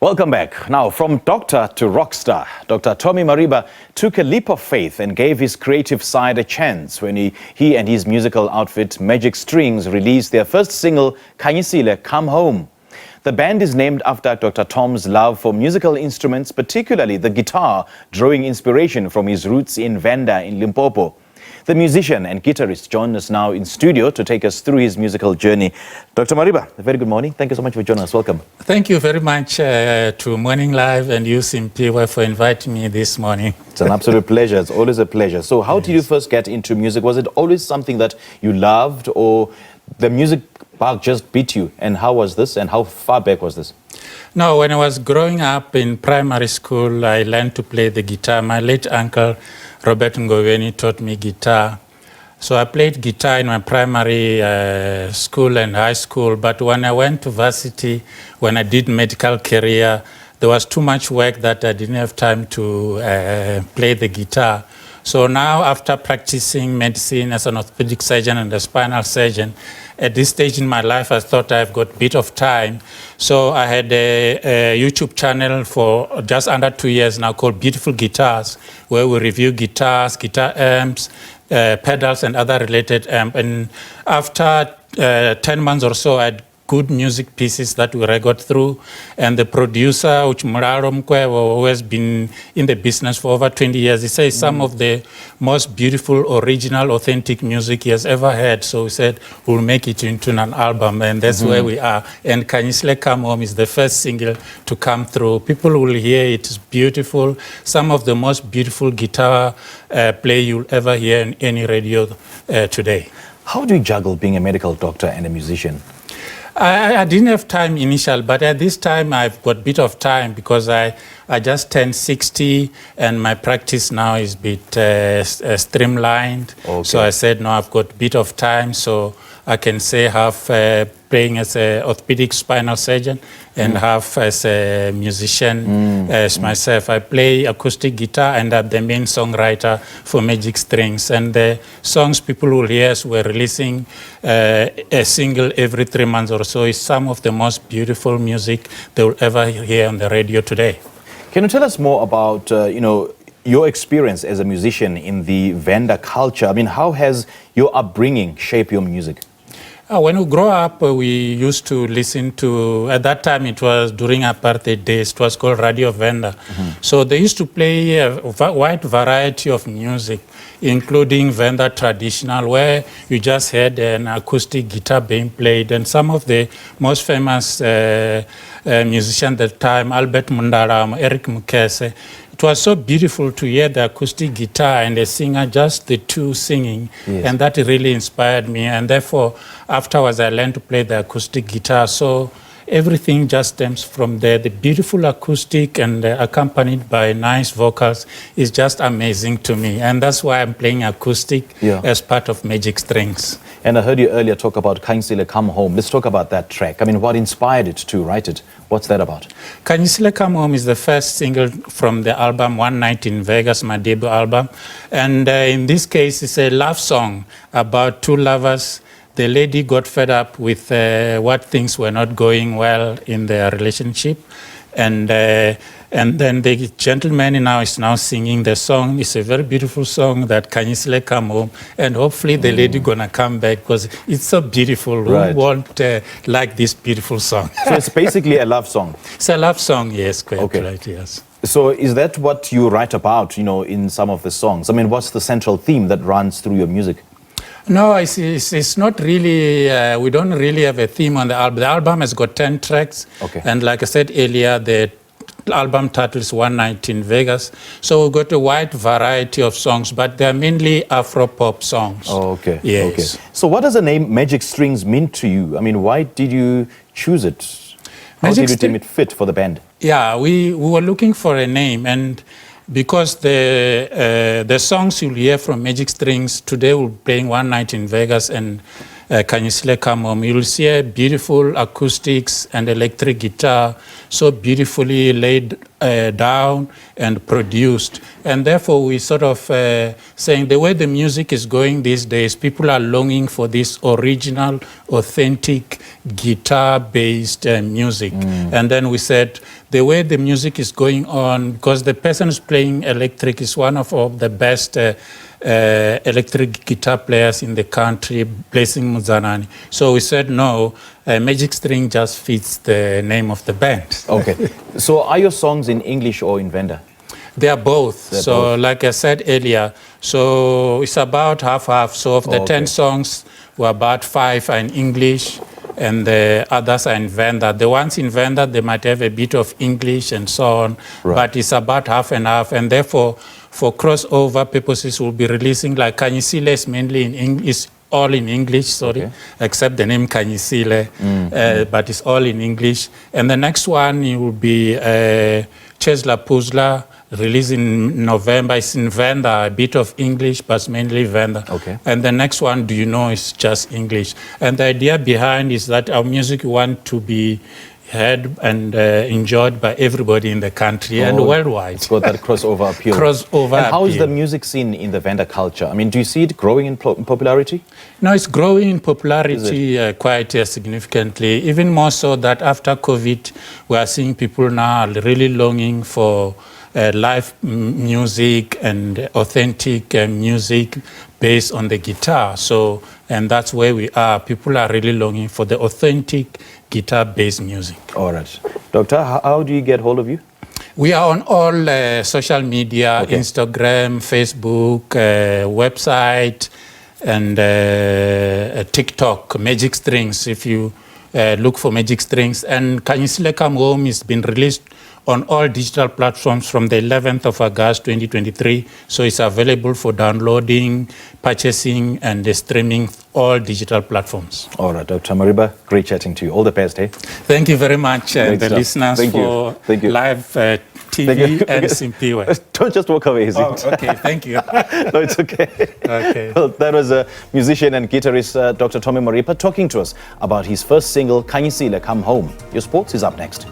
Welcome back. Now, from doctor to rock star, Dr. Tommy Mariba took a leap of faith and gave his creative side a chance when he and his musical outfit, Magic Strings, released their first single, Khanyisile Come Home. The band is named after Dr. Tom's love for musical instruments, particularly the guitar, drawing inspiration from his roots in Venda in Limpopo. The musician and guitarist joins us now in studio to take us through his musical journey. Dr. Mariba, a very good morning. Thank you so much for joining us. Welcome. Thank you very much to Morning Live and you, Simpiwe, for inviting me this morning. It's an absolute pleasure. It's always a pleasure. So how did you first get into music? Was it always something that you loved, or the music bug just beat you? And how was this, and how far back was this? No, when I was growing up in primary school, I learned to play the guitar. My late uncle, Robert Ngoweni, taught me guitar. So I played guitar in my primary school and high school, but when I went to varsity, when I did medical career, there was too much work that I didn't have time to play the guitar. So now, after practicing medicine as an orthopedic surgeon and a spinal surgeon, at this stage in my life, I thought I've got a bit of time. So I had a YouTube channel for just under 2 years now called Beautiful Guitars, where we review guitars, guitar amps, pedals, and other related amps. And after 10 months or so, I had good music pieces that we got through, and the producer, which Muraro Mkwe, who always been in the business for over 20 years, he says some of the most beautiful, original, authentic music he has ever heard. So we said, we'll make it into an album, and that's where we are. And Khanyisile Come Home is the first single to come through. People will hear it. It's beautiful. Some of the most beautiful guitar play you'll ever hear in any radio today. How do you juggle being a medical doctor and a musician? I didn't have time initially, but at this time I've got a bit of time because I just turned 60 and my practice now is a bit streamlined. Okay. So I said, no, I've got a bit of time, so I can say half playing as an orthopedic spinal surgeon and half as a musician as myself. I play acoustic guitar and I'm the main songwriter for Magic Strings. And the songs people will hear as we're releasing a single every 3 months or so is some of the most beautiful music they will ever hear on the radio today. Can you tell us more about, your experience as a musician in the Venda culture? I mean, how has your upbringing shaped your music? When we grow up, we used to listen to, at that time it was during apartheid days, it was called Radio Venda. So they used to play a wide variety of music, including Venda traditional, where you just had an acoustic guitar being played. And some of the most famous musicians at the time, Albert Mundaram, Eric Mukese, it was so beautiful to hear the acoustic guitar and the singer, just the two singing. Yes. And that really inspired me. And therefore, afterwards, I learned to play the acoustic guitar. So everything just stems from there. The beautiful acoustic and accompanied by nice vocals is just amazing to me. And that's why I'm playing acoustic as part of Magic Strings. And I heard you earlier talk about Khanyisile Come Home. Let's talk about that track. I mean, what inspired it to write it? What's that about? Khanyisile Come Home is the first single from the album One Night in Vegas, my debut album. And in this case, it's a love song about two lovers. The lady got fed up with what things were not going well in their relationship. And then the gentleman now is now singing the song. It's a very beautiful song, that Khanyisile Come Home. And hopefully the lady gonna come back because it's so beautiful. Right. Who won't like this beautiful song? So it's basically a love song. It's a love song, yes, quite okay. Right, yes. So is that what you write about, in some of the songs? I mean, what's the central theme that runs through your music? No, it's not really, we don't really have a theme on the album. The album has got 10 tracks. Okay. And like I said earlier, the album title is One Night in Vegas. So we've got a wide variety of songs, but they're mainly Afro-pop songs. Oh, okay. Yes. Okay. So what does the name Magic Strings mean to you? I mean, why did you choose it? How did you deem it fit for the band? Yeah, we were looking for a name, and because the songs you'll hear from Magic Strings today, we're playing One Night in Vegas, and Khanyisile Come Home, you'll see a beautiful acoustics and electric guitar, so beautifully laid down and produced. And therefore, we sort of saying the way the music is going these days, people are longing for this original, authentic, guitar-based music. And then we said, the way the music is going on, because the person who's playing electric is one of the best electric guitar players in the country, Blessing Muzanani. So we said, no, Magic String just fits the name of the band. Okay. So are your songs in English or in Venda? They are both. So like I said earlier, so it's about half-half. So of the 10 songs, were about 5 are in English and the others are in Venda. The ones in Venda, they might have a bit of English and so on, but it's about half and half. And therefore, for crossover purposes, we'll be releasing like Khanyisile is mainly in English, all in English, except the name Khanyisile, but it's all in English. And the next one it will be Chesla Puzla, released in November. It's in Venda, a bit of English, but mainly Venda. And the next one, Do You Know, is just English. And the idea behind is that our music want to be heard and enjoyed by everybody in the country and worldwide. It's got that crossover appeal. And how is the music scene in the Venda culture? I mean, do you see it growing in popularity? No, it's growing in popularity quite significantly, even more so that after COVID, we are seeing people now really longing for live music and authentic music based on the guitar. So, and that's where we are. People are really longing for the authentic guitar-based music. All right. Doctor, how do you get hold of you? We are on all social media, Instagram, Facebook, website, and TikTok, Magic Strings, if you look for Magic Strings. And Khanyisile Come Home has been released on all digital platforms from the 11th of August 2023. So it's available for downloading, purchasing, and streaming all digital platforms. All right, Dr. Mariba, great chatting to you. All the best, eh? Thank you very much, the listeners, for live TV and Simpiwe. Don't just walk away, is it? Oh, okay, thank you. No, it's okay. Okay. Well, that was a musician and guitarist, Dr. Tommy Mariba, talking to us about his first single, Khanyisile Come Home. Your sports is up next.